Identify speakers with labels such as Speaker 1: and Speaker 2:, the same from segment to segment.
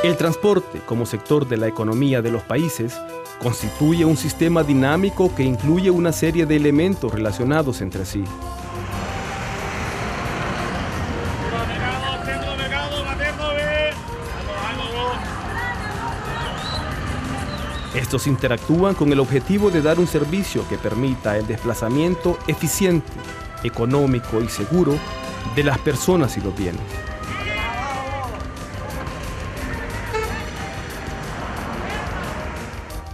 Speaker 1: El transporte, como sector de la economía de los países, constituye un sistema dinámico que incluye una serie de elementos relacionados entre sí. Estos interactúan con el objetivo de dar un servicio que permita el desplazamiento eficiente, económico y seguro de las personas y los bienes.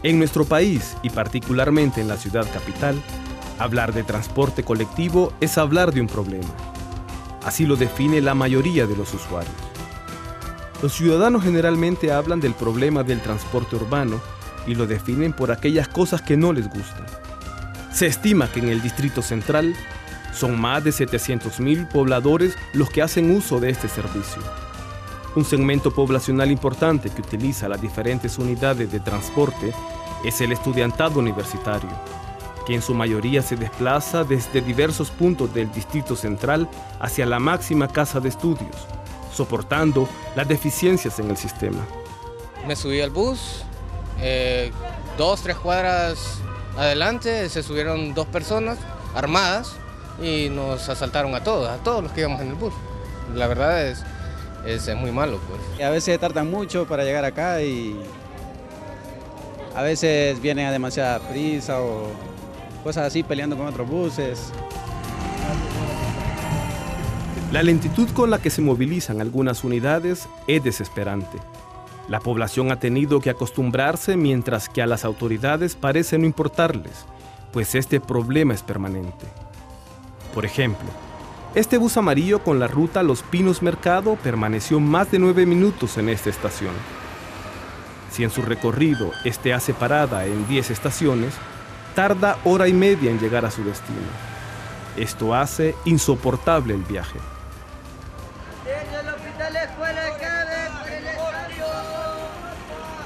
Speaker 1: En nuestro país, y particularmente en la ciudad capital, hablar de transporte colectivo es hablar de un problema. Así lo define la mayoría de los usuarios. Los ciudadanos generalmente hablan del problema del transporte urbano y lo definen por aquellas cosas que no les gustan. Se estima que en el Distrito Central son más de 700.000 pobladores los que hacen uso de este servicio. Un segmento poblacional importante que utiliza las diferentes unidades de transporte es el estudiantado universitario, que en su mayoría se desplaza desde diversos puntos del Distrito Central hacia la máxima casa de estudios, soportando las deficiencias en el sistema.
Speaker 2: Me subí al bus, 2-3 cuadras adelante se subieron 2 personas armadas y nos asaltaron a todos los que íbamos en el bus. La verdad es muy malo, pues.
Speaker 3: A veces tardan mucho para llegar acá y a veces vienen a demasiada prisa o cosas así, peleando con otros buses.
Speaker 1: La lentitud con la que se movilizan algunas unidades es desesperante. La población ha tenido que acostumbrarse, mientras que a las autoridades parece no importarles, pues este problema es permanente. Por ejemplo, este bus amarillo con la ruta Los Pinos Mercado permaneció más de 9 minutos en esta estación. Si en su recorrido este hace parada en 10 estaciones, tarda 1 hora y media en llegar a su destino. Esto hace insoportable el viaje.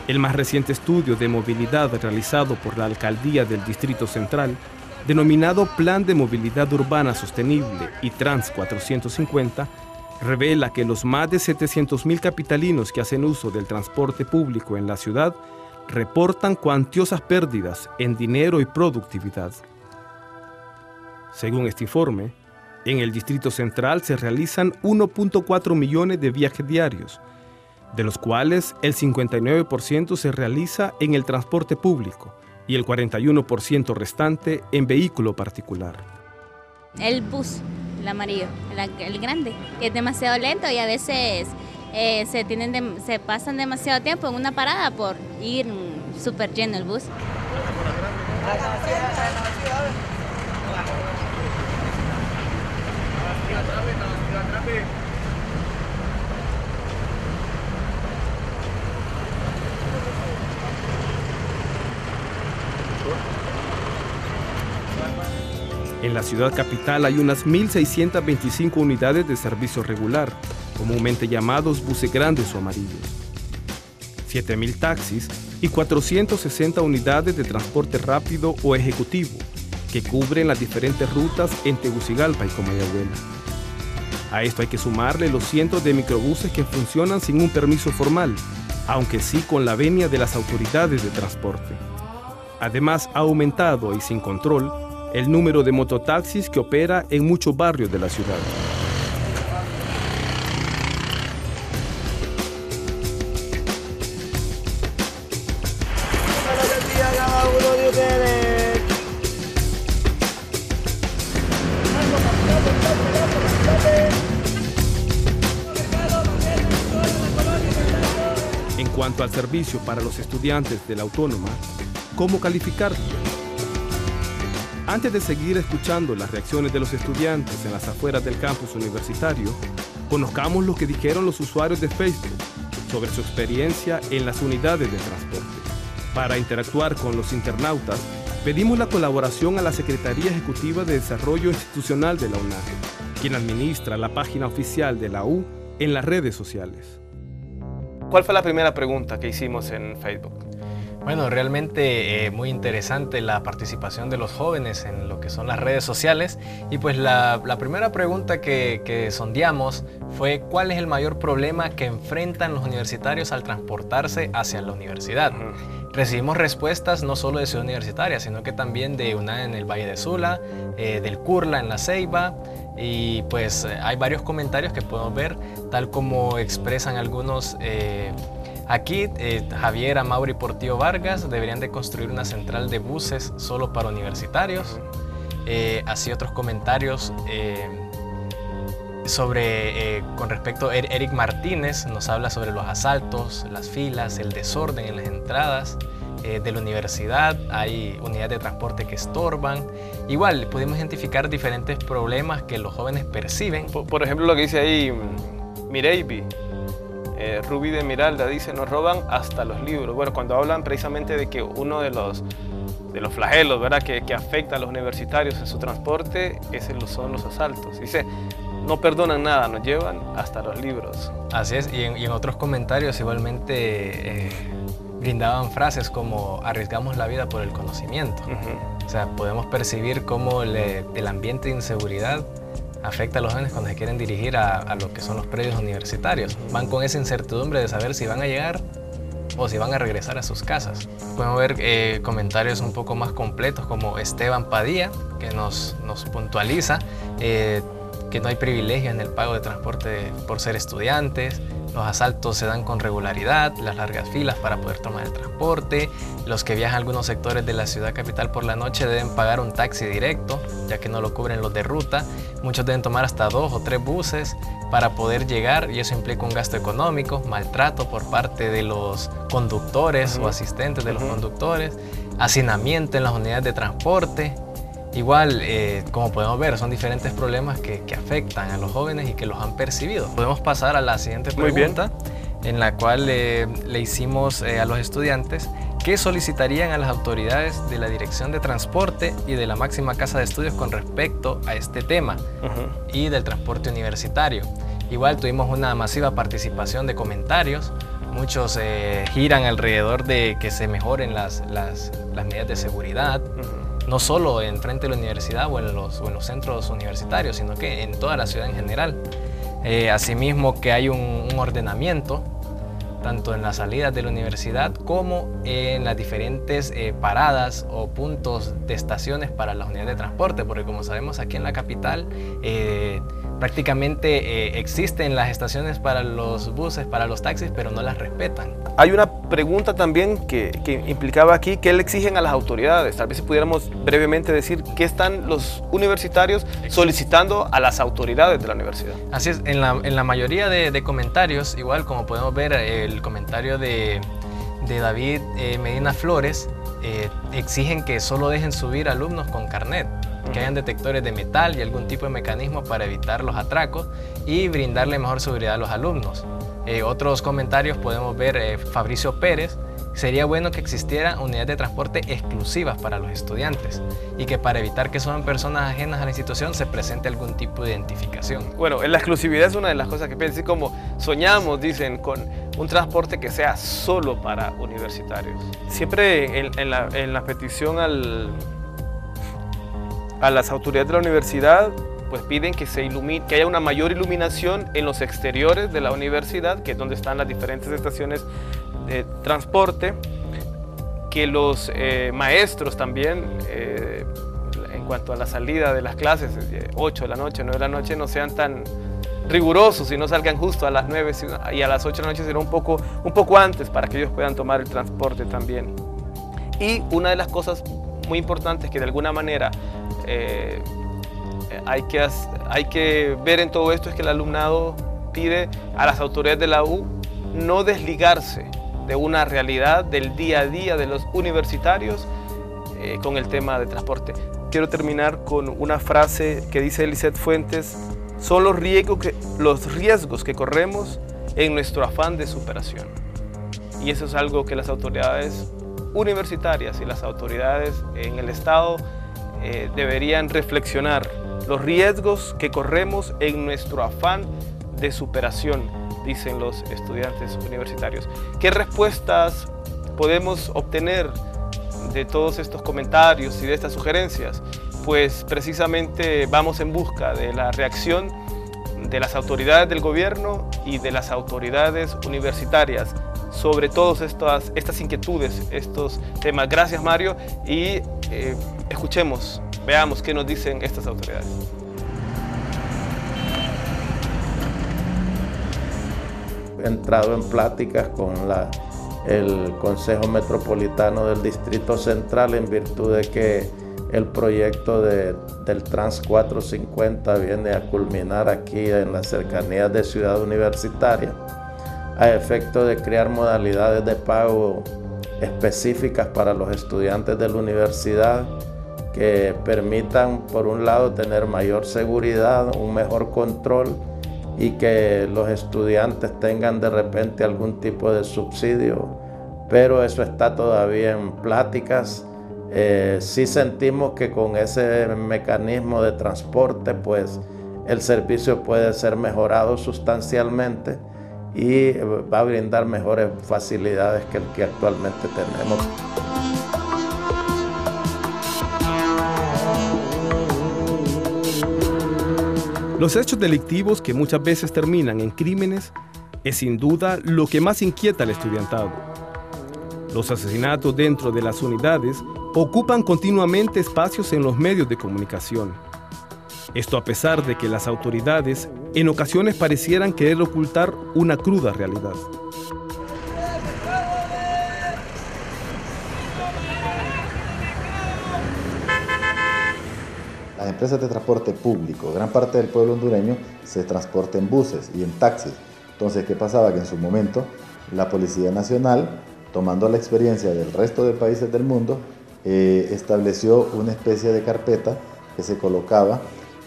Speaker 1: El más reciente estudio de movilidad realizado por la Alcaldía del Distrito Central, denominado Plan de Movilidad Urbana Sostenible y Trans 450, revela que los más de 700.000 capitalinos que hacen uso del transporte público en la ciudad reportan cuantiosas pérdidas en dinero y productividad. Según este informe, en el Distrito Central se realizan 1.4 millones de viajes diarios, de los cuales el 59% se realiza en el transporte público y el 41% restante en vehículo particular.
Speaker 4: El bus, el amarillo, el grande, que es demasiado lento y a veces se pasan demasiado tiempo en una parada por ir súper lleno el bus.
Speaker 1: En la ciudad capital hay unas 1.625 unidades de servicio regular, comúnmente llamados buses grandes o amarillos, 7.000 taxis y 460 unidades de transporte rápido o ejecutivo, que cubren las diferentes rutas en Tegucigalpa y Comayagüela. A esto hay que sumarle los cientos de microbuses que funcionan sin un permiso formal, aunque sí con la venia de las autoridades de transporte. Además, ha aumentado y sin control el número de mototaxis que opera en muchos barrios de la ciudad. En cuanto al servicio para los estudiantes de la Autónoma, ¿cómo calificarlo? Antes de seguir escuchando las reacciones de los estudiantes en las afueras del campus universitario, conozcamos lo que dijeron los usuarios de Facebook sobre su experiencia en las unidades de transporte. Para interactuar con los internautas, Pedimos la colaboración a la Secretaría Ejecutiva de Desarrollo Institucional de la UNAG, quien administra la página oficial de la U en las redes sociales. ¿Cuál fue la primera pregunta que hicimos en Facebook?
Speaker 5: Bueno, realmente muy interesante la participación de los jóvenes en lo que son las redes sociales, y pues la primera pregunta que sondeamos fue ¿cuál es el mayor problema que enfrentan los universitarios al transportarse hacia la universidad? Recibimos respuestas no solo de Ciudad Universitaria, sino que también de UNAD en el Valle de Sula, del CURLA en La Ceiba, y pues hay varios comentarios que podemos ver, tal como expresan algunos. Aquí, Javier, Amauri y Portillo Vargas deberían de construir una central de buses solo para universitarios. Así otros comentarios con respecto a Eric Martínez, nos habla sobre los asaltos, las filas, el desorden en las entradas de la universidad. Hay unidades de transporte que estorban. Igual, pudimos identificar diferentes problemas que los jóvenes perciben.
Speaker 1: Por ejemplo, lo que dice ahí Mireibi. Rubí de Miralda dice, nos roban hasta los libros. Bueno, cuando hablan precisamente de que uno de los flagelos, ¿verdad?, que afecta a los universitarios en su transporte son los asaltos. Dice, no perdonan nada, nos llevan hasta los libros.
Speaker 5: Así es, y en otros comentarios igualmente brindaban frases como arriesgamos la vida por el conocimiento. O sea, podemos percibir cómo el ambiente de inseguridad afecta a los jóvenes cuando se quieren dirigir a lo que son los predios universitarios. Van con esa incertidumbre de saber si van a llegar o si van a regresar a sus casas. Podemos ver comentarios un poco más completos como Esteban Padilla, que nos puntualiza que no hay privilegio en el pago de transporte por ser estudiantes, los asaltos se dan con regularidad, las largas filas para poder tomar el transporte, los que viajan a algunos sectores de la ciudad capital por la noche deben pagar un taxi directo, ya que no lo cubren los de ruta, muchos deben tomar hasta 2 o 3 buses para poder llegar y eso implica un gasto económico, maltrato por parte de los conductores o asistentes de los conductores, hacinamiento en las unidades de transporte. Igual, como podemos ver, son diferentes problemas que afectan a los jóvenes y que los han percibido. Podemos pasar a la siguiente pregunta, en la cual le hicimos a los estudiantes qué solicitarían a las autoridades de la Dirección de Transporte y de la máxima casa de estudios con respecto a este tema y del transporte universitario. Igual tuvimos una masiva participación de comentarios. Muchos giran alrededor de que se mejoren las medidas de seguridad, no solo en frente de la universidad o en los centros universitarios, sino que en toda la ciudad en general. Asimismo, que hay un ordenamiento, tanto en las salidas de la universidad como en las diferentes paradas o puntos de estaciones para las unidades de transporte, porque como sabemos aquí en la capital prácticamente existen las estaciones para los buses, para los taxis, pero no las respetan.
Speaker 1: Hay una pregunta también que implicaba aquí, ¿qué le exigen a las autoridades? Tal vez si pudiéramos brevemente decir qué están los universitarios solicitando a las autoridades de la universidad.
Speaker 5: Así es, en la mayoría de comentarios, igual como podemos ver el comentario de David Medina Flores, exigen que solo dejen subir alumnos con carnet, que hayan detectores de metal y algún tipo de mecanismo para evitar los atracos y brindarle mejor seguridad a los alumnos. Otros comentarios podemos ver Fabricio Pérez, sería bueno que existieran unidades de transporte exclusivas para los estudiantes y que para evitar que sean personas ajenas a la institución se presente algún tipo de identificación.
Speaker 1: Bueno, la exclusividad es una de las cosas que pienso, como soñamos, dicen, con un transporte que sea solo para universitarios. Siempre en la petición a las autoridades de la universidad, pues piden que que haya una mayor iluminación en los exteriores de la universidad, que es donde están las diferentes estaciones de transporte, que los maestros también, en cuanto a la salida de las clases, 8 de la noche, 9 de la noche, no sean tan rigurosos y no salgan justo a las 9 y a las 8 de la noche, sino un poco antes para que ellos puedan tomar el transporte también. Y una de las cosas muy importantes que de alguna manera hay que ver en todo esto es que el alumnado pide a las autoridades de la U no desligarse de una realidad del día a día de los universitarios con el tema de transporte. Quiero terminar con una frase que dice Lisette Fuentes: son los riesgos que corremos en nuestro afán de superación. Y eso es algo que las autoridades universitarias y las autoridades en el Estado deberían reflexionar los riesgos que corremos en nuestro afán de superación, dicen los estudiantes universitarios. ¿Qué respuestas podemos obtener de todos estos comentarios y de estas sugerencias? Pues precisamente vamos en busca de la reacción de las autoridades del gobierno y de las autoridades universitarias sobre todas estas inquietudes, estos temas. Gracias, Mario, y escuchemos, veamos qué nos dicen estas autoridades.
Speaker 6: He entrado en pláticas con el Consejo Metropolitano del Distrito Central en virtud de que el proyecto del Trans 450 viene a culminar aquí en las cercanías de Ciudad Universitaria a efecto de crear modalidades de pago específicas para los estudiantes de la universidad que permitan, por un lado, tener mayor seguridad, un mejor control y que los estudiantes tengan de repente algún tipo de subsidio, pero eso está todavía en pláticas. Sí sentimos que con ese mecanismo de transporte, pues el servicio puede ser mejorado sustancialmente y va a brindar mejores facilidades que el que actualmente tenemos.
Speaker 1: Los hechos delictivos, que muchas veces terminan en crímenes, es sin duda lo que más inquieta al estudiantado. Los asesinatos dentro de las unidades ocupan continuamente espacios en los medios de comunicación. Esto a pesar de que las autoridades en ocasiones parecieran querer ocultar una cruda realidad.
Speaker 7: Las empresas de transporte público, gran parte del pueblo hondureño se transporta en buses y en taxis. Entonces, ¿qué pasaba? Que en su momento la Policía Nacional, tomando la experiencia del resto de países del mundo, estableció una especie de carpeta que se colocaba,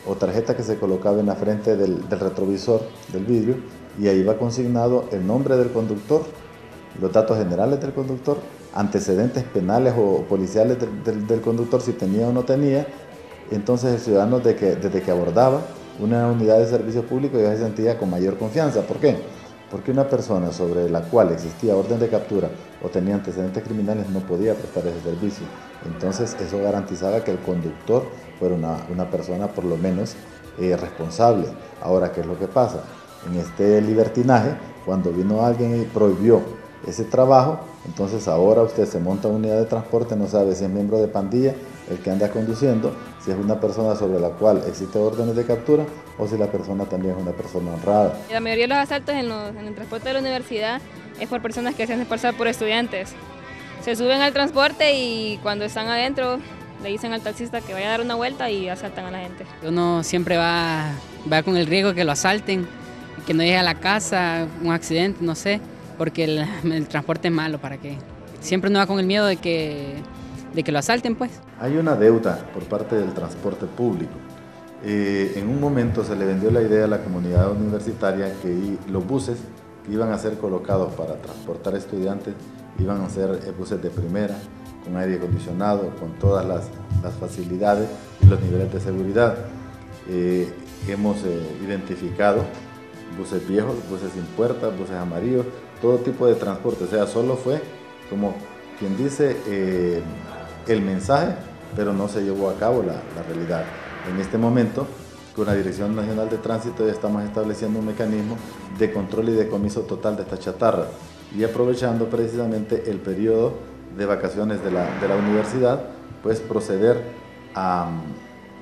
Speaker 7: o tarjeta que se colocaba en la frente del retrovisor del vidrio, y ahí va consignado el nombre del conductor, los datos generales del conductor, antecedentes penales o policiales del conductor, si tenía o no tenía. Entonces el ciudadano desde que abordaba una unidad de servicio público ya se sentía con mayor confianza. ¿Por qué? Porque una persona sobre la cual existía orden de captura o tenía antecedentes criminales no podía prestar ese servicio. Entonces eso garantizaba que el conductor fuera una persona por lo menos responsable. Ahora, ¿qué es lo que pasa? En este libertinaje, cuando vino alguien y prohibió ese trabajo, entonces ahora usted se monta en una unidad de transporte, no sabe si es miembro de pandilla el que anda conduciendo, si es una persona sobre la cual existe órdenes de captura o si la persona también es una persona honrada.
Speaker 8: La mayoría de los asaltos en el transporte de la universidad es por personas que se hacen pasar por estudiantes. Se suben al transporte y cuando están adentro le dicen al taxista que vaya a dar una vuelta y asaltan a la gente.
Speaker 9: Uno siempre va con el riesgo de que lo asalten, que no llegue a la casa, un accidente, no sé, porque el transporte es malo, ¿para qué? Siempre uno va con el miedo de que lo asalten, pues.
Speaker 7: Hay una deuda por parte del transporte público. En un momento se le vendió la idea a la comunidad universitaria que los buses que iban a ser colocados para transportar estudiantes iban a ser buses de primera, con aire acondicionado, con todas las facilidades y los niveles de seguridad. Hemos identificado buses viejos, buses sin puertas, buses amarillos, todo tipo de transporte. O sea, solo fue como quien dice el mensaje, pero no se llevó a cabo la realidad. En este momento, con la Dirección Nacional de Tránsito ya estamos estableciendo un mecanismo de control y decomiso total de esta chatarra y aprovechando precisamente el periodo de vacaciones de la universidad, pues proceder a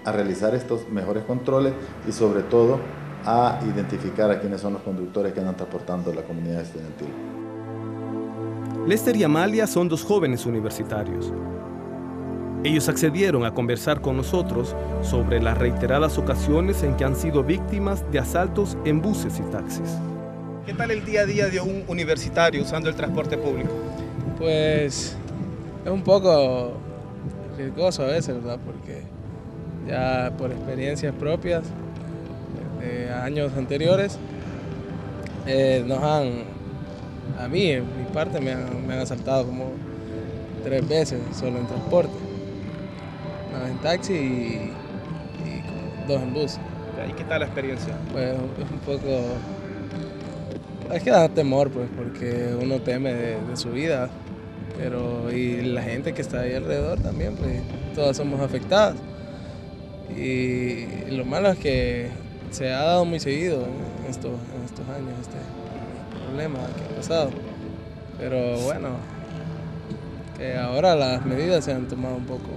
Speaker 7: realizar estos mejores controles y sobre todo a identificar a quiénes son los conductores que andan transportando la comunidad estudiantil.
Speaker 1: Lester y Amalia son dos jóvenes universitarios. Ellos accedieron a conversar con nosotros sobre las reiteradas ocasiones en que han sido víctimas de asaltos en buses y taxis. ¿Qué tal el día a día de un universitario usando el transporte público?
Speaker 10: Pues es un poco riesgoso a veces, ¿verdad? Porque ya por experiencias propias de años anteriores, a mí, en mi parte, me han asaltado como 3 veces solo en transporte. Una vez en taxi y como 2 en bus.
Speaker 1: ¿Y qué tal la experiencia?
Speaker 10: Pues es un poco... Es que da temor, pues, porque uno teme de su vida, pero y la gente que está ahí alrededor también, pues, todas somos afectadas. Y lo malo es que se ha dado muy seguido en estos años este problema que ha pasado. Pero bueno, que ahora las medidas se han tomado un poco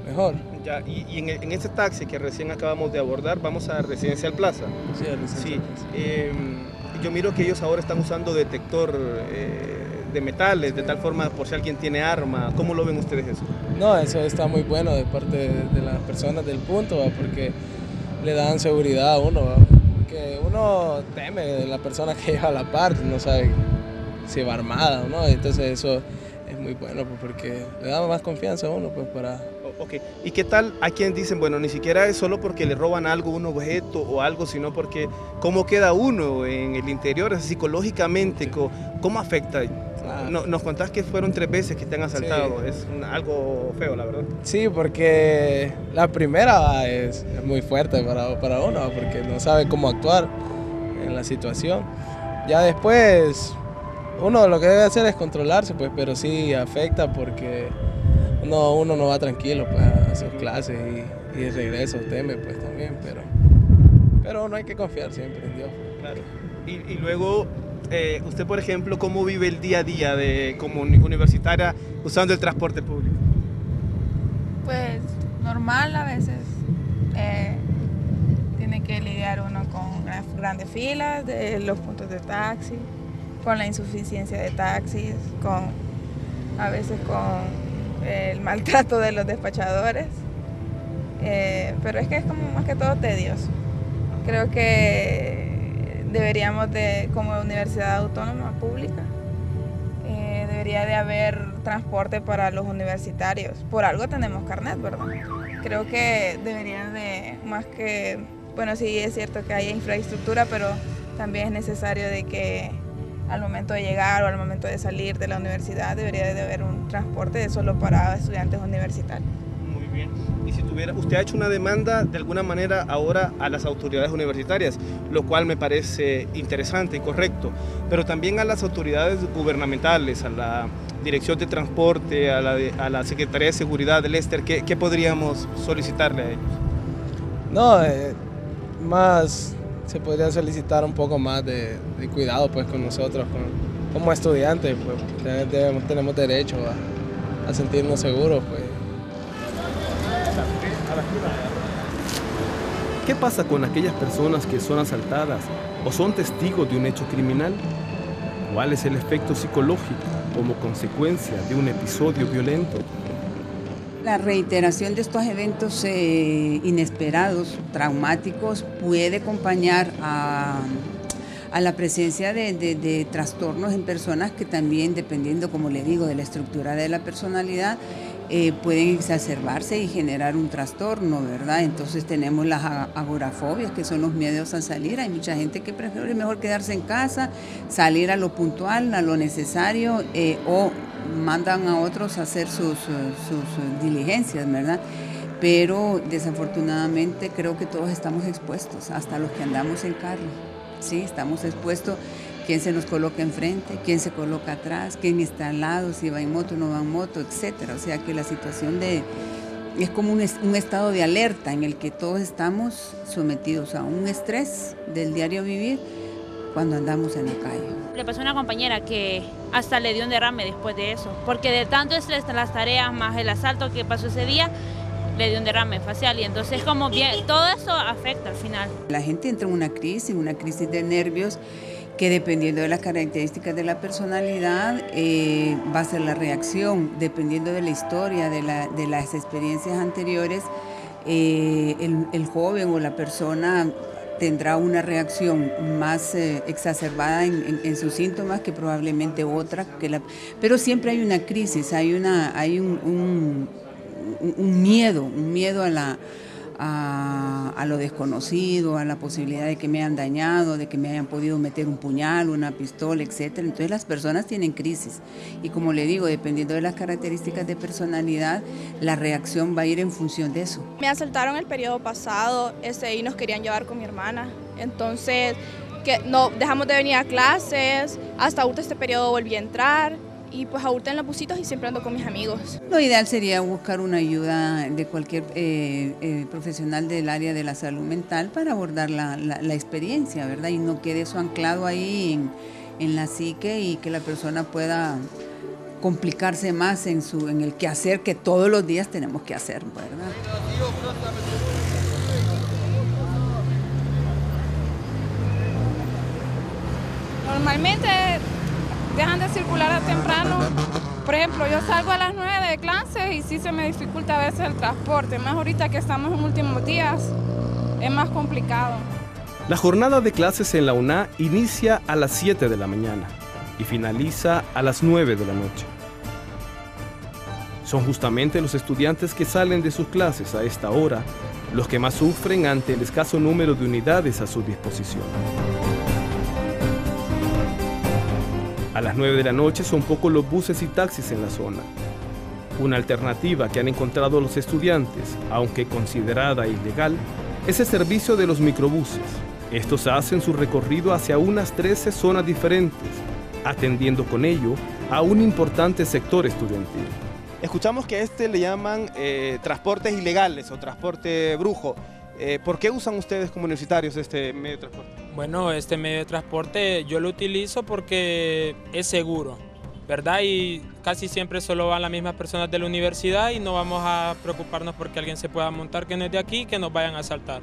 Speaker 10: mejor.
Speaker 1: Ya, y en ese taxi que recién acabamos de abordar, vamos a Residencial Plaza.
Speaker 10: Sí, a Residencial Plaza.
Speaker 1: Yo miro que ellos ahora están usando detector de metales, de tal forma por si alguien tiene arma. ¿Cómo lo ven ustedes eso?
Speaker 10: No, eso está muy bueno de parte de las personas del punto, ¿va? Porque le dan seguridad a uno, ¿va? Porque uno teme de la persona que lleva a la par, no sabe si va armada o no, entonces eso es muy bueno, pues, porque le da más confianza a uno, pues, para...
Speaker 1: Ok, ¿y qué tal? Hay quienes dicen, bueno, ni siquiera es solo porque le roban algo, un objeto o algo, sino porque cómo queda uno en el interior, psicológicamente, cómo afecta. Claro. Nos contás que fueron 3 veces que te han asaltado, sí. Es algo feo, la verdad.
Speaker 10: Sí, porque la primera es muy fuerte para uno, porque no sabe cómo actuar en la situación. Ya después, uno lo que debe hacer es controlarse, pues, pero sí afecta porque... uno no va tranquilo, pues, a sus clases y regresa, teme, pues, también, pero no hay que confiar siempre en Dios.
Speaker 1: Claro. Y luego, usted, por ejemplo, ¿cómo vive el día a día como universitaria usando el transporte público?
Speaker 11: Pues, normal a veces. Tiene que lidiar uno con grandes filas de los puntos de taxi, con la insuficiencia de taxis, a veces con el maltrato de los despachadores, pero es que es como más que todo tedioso. Creo que deberíamos como universidad autónoma pública, debería de haber transporte para los universitarios. Por algo tenemos carnet, ¿verdad? Creo que deberían de, más que, bueno, sí es cierto que hay infraestructura, pero también es necesario de que al momento de llegar o al momento de salir de la universidad debería de haber un transporte solo para estudiantes universitarios.
Speaker 1: Muy bien. Y si usted ha hecho una demanda de alguna manera ahora a las autoridades universitarias, lo cual me parece interesante y correcto, pero también a las autoridades gubernamentales, a la Dirección de Transporte, a la Secretaría de Seguridad del Lester, ¿qué podríamos solicitarle a ellos?
Speaker 10: No, más... se podría solicitar un poco más de cuidado, pues, con nosotros como estudiantes, pues tenemos derecho a sentirnos seguros, pues.
Speaker 1: ¿Qué pasa con aquellas personas que son asaltadas o son testigos de un hecho criminal? ¿Cuál es el efecto psicológico como consecuencia de un episodio violento?
Speaker 12: La reiteración de estos eventos inesperados, traumáticos, puede acompañar a la presencia de trastornos en personas que también, dependiendo, como le digo, de la estructura de la personalidad, pueden exacerbarse y generar un trastorno, ¿verdad? Entonces tenemos las agorafobias, que son los miedos a salir. Hay mucha gente que prefiere mejor quedarse en casa, salir a lo puntual, a lo necesario, o mandan a otros a hacer sus diligencias, ¿verdad? Pero desafortunadamente creo que todos estamos expuestos, hasta los que andamos en carro, ¿sí? Estamos expuestos, quién se nos coloca enfrente, quién se coloca atrás, quién está al lado, si va en moto o no va en moto, etcétera. O sea que la situación es como un estado de alerta en el que todos estamos sometidos a un estrés del diario vivir cuando andamos en la calle.
Speaker 13: Le pasó a una compañera que hasta le dio un derrame después de eso, porque de tanto estrés, las tareas más el asalto que pasó ese día, le dio un derrame facial y entonces como bien, todo eso afecta al final. La
Speaker 12: gente entra en una crisis de nervios que dependiendo de las características de la personalidad va a ser la reacción, dependiendo de la historia, de las experiencias anteriores, el joven o la persona tendrá una reacción más exacerbada en sus síntomas que probablemente otra, pero siempre hay una crisis, hay un miedo a lo desconocido, a la posibilidad de que me hayan dañado, de que me hayan podido meter un puñal, una pistola, etc. Entonces las personas tienen crisis y como le digo, dependiendo de las características de personalidad, la reacción va a ir en función de eso.
Speaker 14: Me asaltaron el periodo pasado y nos querían llevar con mi hermana, entonces que no dejamos de venir a clases, hasta ahorita este periodo volví a entrar. Y pues ahorita en los busitos y siempre ando con mis amigos.
Speaker 12: Lo ideal sería buscar una ayuda de cualquier profesional del área de la salud mental para abordar la experiencia, ¿verdad? Y no quede eso anclado ahí en la psique y que la persona pueda complicarse más en el quehacer que todos los días tenemos que hacer, ¿verdad?
Speaker 11: Normalmente dejan de circular temprano. Por ejemplo, yo salgo a las 9 de clase y sí se me dificulta a veces el transporte, más ahorita que estamos en últimos días, es más complicado.
Speaker 1: La jornada de clases en la UNA inicia a las 7 de la mañana y finaliza a las 9 de la noche. Son justamente los estudiantes que salen de sus clases a esta hora los que más sufren ante el escaso número de unidades a su disposición. A las 9 de la noche son pocos los buses y taxis en la zona. Una alternativa que han encontrado los estudiantes, aunque considerada ilegal, es el servicio de los microbuses. Estos hacen su recorrido hacia unas 13 zonas diferentes, atendiendo con ello a un importante sector estudiantil.
Speaker 15: Escuchamos que le llaman transportes ilegales o transporte brujo. ¿Por qué usan ustedes como universitarios este medio de transporte?
Speaker 16: Bueno, este medio de transporte yo lo utilizo porque es seguro, ¿verdad? Y casi siempre solo van las mismas personas de la universidad y no vamos a preocuparnos porque alguien se pueda montar que no es de aquí y que nos vayan a asaltar.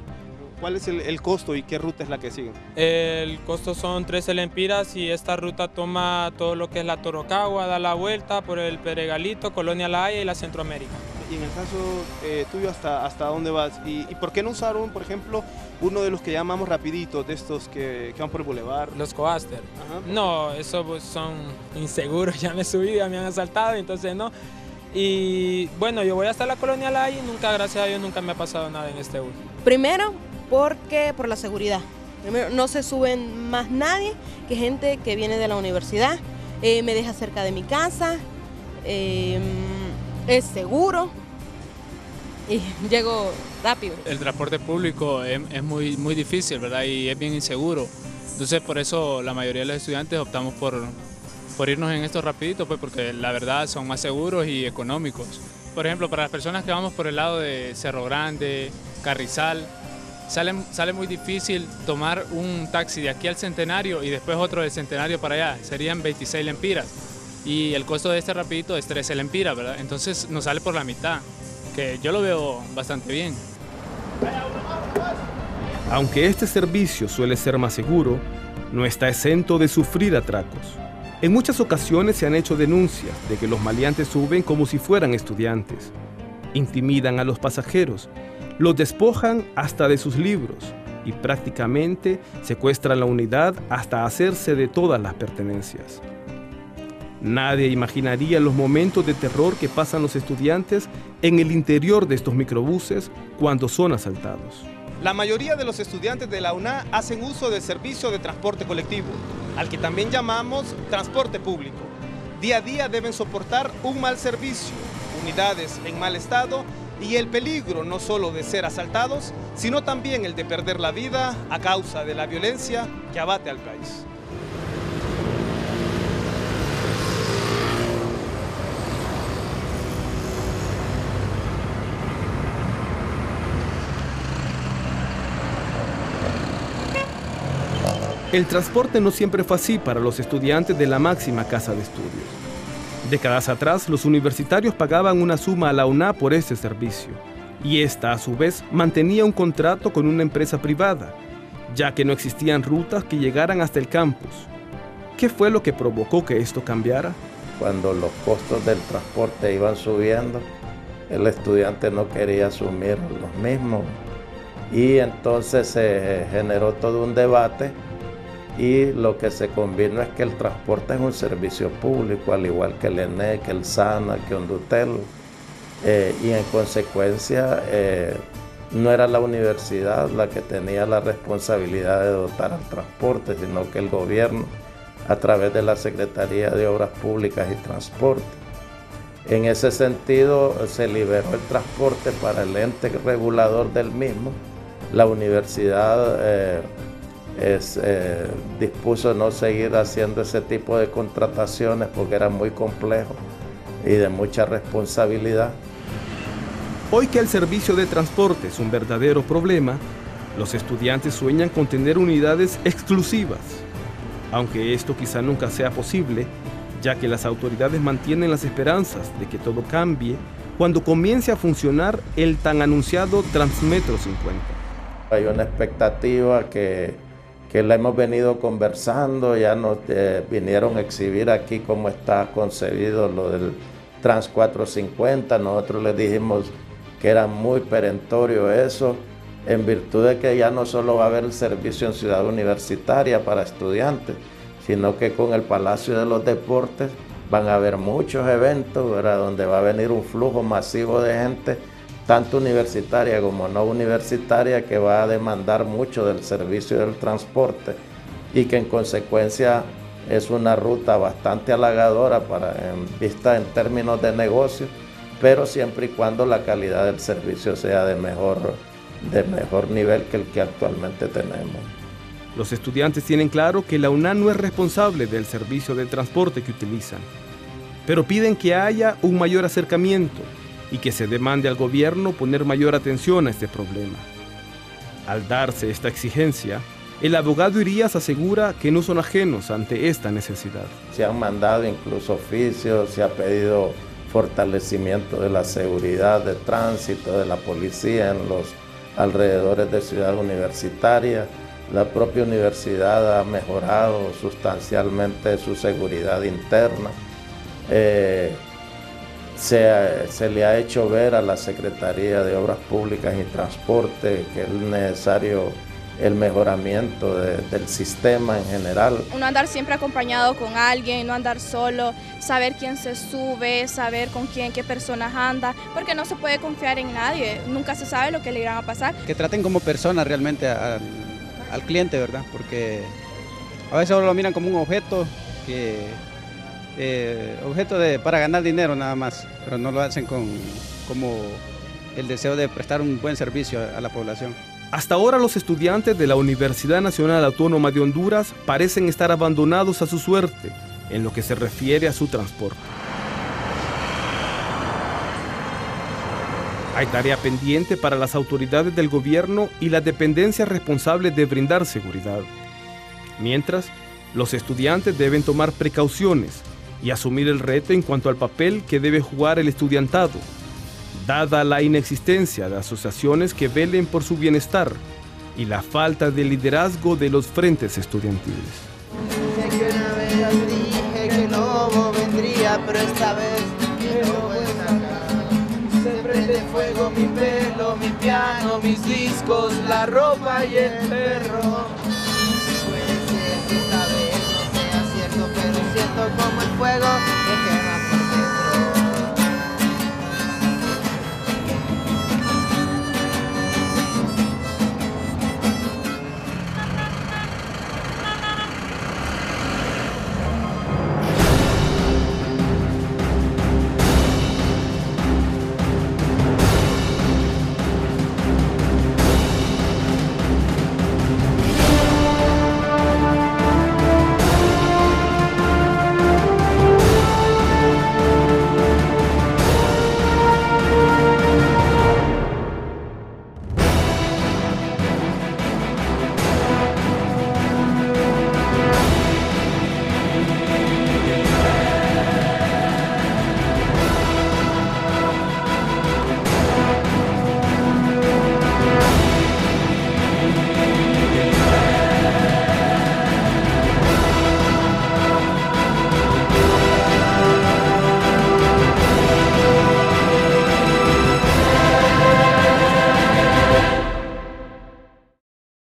Speaker 15: ¿Cuál es el costo y qué ruta es la que siguen?
Speaker 16: El costo son 13 lempiras y esta ruta toma todo lo que es la Torocagua, da la vuelta por el Pedregalito, Colonia La Haya y la Centroamérica.
Speaker 15: Y en el caso tuyo, ¿hasta dónde vas? ¿Y por qué no usaron, por ejemplo, uno de los que llamamos rapiditos, de estos que van por el bulevar?
Speaker 16: Los Coaster. No, esos pues, son inseguros, ya me he subido, ya me han asaltado, entonces no. Y bueno, yo voy hasta la Colonia La Haya y nunca, gracias a Dios, nunca me ha pasado nada en este bus.
Speaker 17: Primero, por la seguridad. Primero, no se suben más nadie que gente que viene de la universidad, me deja cerca de mi casa, es seguro y llego rápido.
Speaker 18: El transporte público es muy difícil, ¿verdad? Y es bien inseguro. Entonces por eso la mayoría de los estudiantes optamos por irnos en estos rapiditos, pues porque la verdad son más seguros y económicos. Por ejemplo, para las personas que vamos por el lado de Cerro Grande, Carrizal, sale muy difícil tomar un taxi de aquí al Centenario y después otro del Centenario para allá. Serían 26 lempiras. Y el costo de este rapidito es 13 lempiras, ¿verdad? Entonces nos sale por la mitad, que yo lo veo bastante bien.
Speaker 1: Aunque este servicio suele ser más seguro, no está exento de sufrir atracos. En muchas ocasiones se han hecho denuncias de que los maleantes suben como si fueran estudiantes. Intimidan a los pasajeros, los despojan hasta de sus libros y prácticamente secuestran la unidad hasta hacerse de todas las pertenencias. Nadie imaginaría los momentos de terror que pasan los estudiantes en el interior de estos microbuses cuando son asaltados.
Speaker 15: La mayoría de los estudiantes de la UNA hacen uso del servicio de transporte colectivo, al que también llamamos transporte público. Día a día deben soportar un mal servicio, unidades en mal estado y el peligro no solo de ser asaltados, sino también el de perder la vida a causa de la violencia que abate al país.
Speaker 1: El transporte no siempre fue así para los estudiantes de la máxima casa de estudios. Décadas atrás, los universitarios pagaban una suma a la UNA por este servicio, y esta, a su vez, mantenía un contrato con una empresa privada, ya que no existían rutas que llegaran hasta el campus. ¿Qué fue lo que provocó que esto cambiara?
Speaker 6: Cuando los costos del transporte iban subiendo, el estudiante no quería asumir los mismos, y entonces se generó todo un debate. Y lo que se convino es que el transporte es un servicio público, al igual que el ENEC, el SANA, que Hondutel, y en consecuencia no era la universidad la que tenía la responsabilidad de dotar al transporte, sino que el gobierno, a través de la Secretaría de Obras Públicas y Transporte. En ese sentido, se liberó el transporte para el ente regulador del mismo. La universidad dispuso no seguir haciendo ese tipo de contrataciones porque era muy complejo y de mucha responsabilidad.
Speaker 1: Hoy que el servicio de transporte es un verdadero problema, los estudiantes sueñan con tener unidades exclusivas, aunque esto quizá nunca sea posible, ya que las autoridades mantienen las esperanzas de que todo cambie cuando comience a funcionar el tan anunciado Transmetro 50.
Speaker 6: Hay una expectativa que la hemos venido conversando, ya nos vinieron a exhibir aquí cómo está concebido lo del Trans 450, nosotros les dijimos que era muy perentorio eso, en virtud de que ya no solo va a haber el servicio en Ciudad Universitaria para estudiantes, sino que con el Palacio de los Deportes van a haber muchos eventos, ¿verdad?, donde va a venir un flujo masivo de gente, tanto universitaria como no universitaria, que va a demandar mucho del servicio del transporte y que en consecuencia es una ruta bastante halagadora en vista en términos de negocio, pero siempre y cuando la calidad del servicio sea de mejor nivel que el que actualmente tenemos.
Speaker 1: Los estudiantes tienen claro que la UNA no es responsable del servicio de transporte que utilizan, pero piden que haya un mayor acercamiento y que se demande al gobierno poner mayor atención a este problema. Al darse esta exigencia, el abogado Irías asegura que no son ajenos ante esta necesidad.
Speaker 6: Se han mandado incluso oficios, se ha pedido fortalecimiento de la seguridad de tránsito, de la policía en los alrededores de Ciudad Universitaria. La propia universidad ha mejorado sustancialmente su seguridad interna. Se le ha hecho ver a la Secretaría de Obras Públicas y Transporte que es necesario el mejoramiento del sistema en general.
Speaker 14: Uno andar siempre acompañado con alguien, no andar solo, saber quién se sube, saber con quién, qué personas anda, porque no se puede confiar en nadie, nunca se sabe lo que le irán a pasar.
Speaker 3: Que traten como persona realmente al cliente, ¿verdad? Porque a veces lo miran como un objeto, para ganar dinero nada más, pero no lo hacen como el deseo de prestar un buen servicio a la población.
Speaker 1: Hasta ahora los estudiantes de la Universidad Nacional Autónoma de Honduras parecen estar abandonados a su suerte en lo que se refiere a su transporte. Hay tarea pendiente para las autoridades del gobierno y las dependencias responsables de brindar seguridad. Mientras, los estudiantes deben tomar precauciones y asumir el reto en cuanto al papel que debe jugar el estudiantado, dada la inexistencia de asociaciones que velen por su bienestar y la falta de liderazgo de los frentes estudiantiles.
Speaker 19: Dije que una vez dije que no vendría, pero esta vez no voy a sacar. Se prende fuego mi pelo, mi piano, mis discos, la ropa y el perro. Puede ser que esta vez no sea cierto, pero siento como el fuego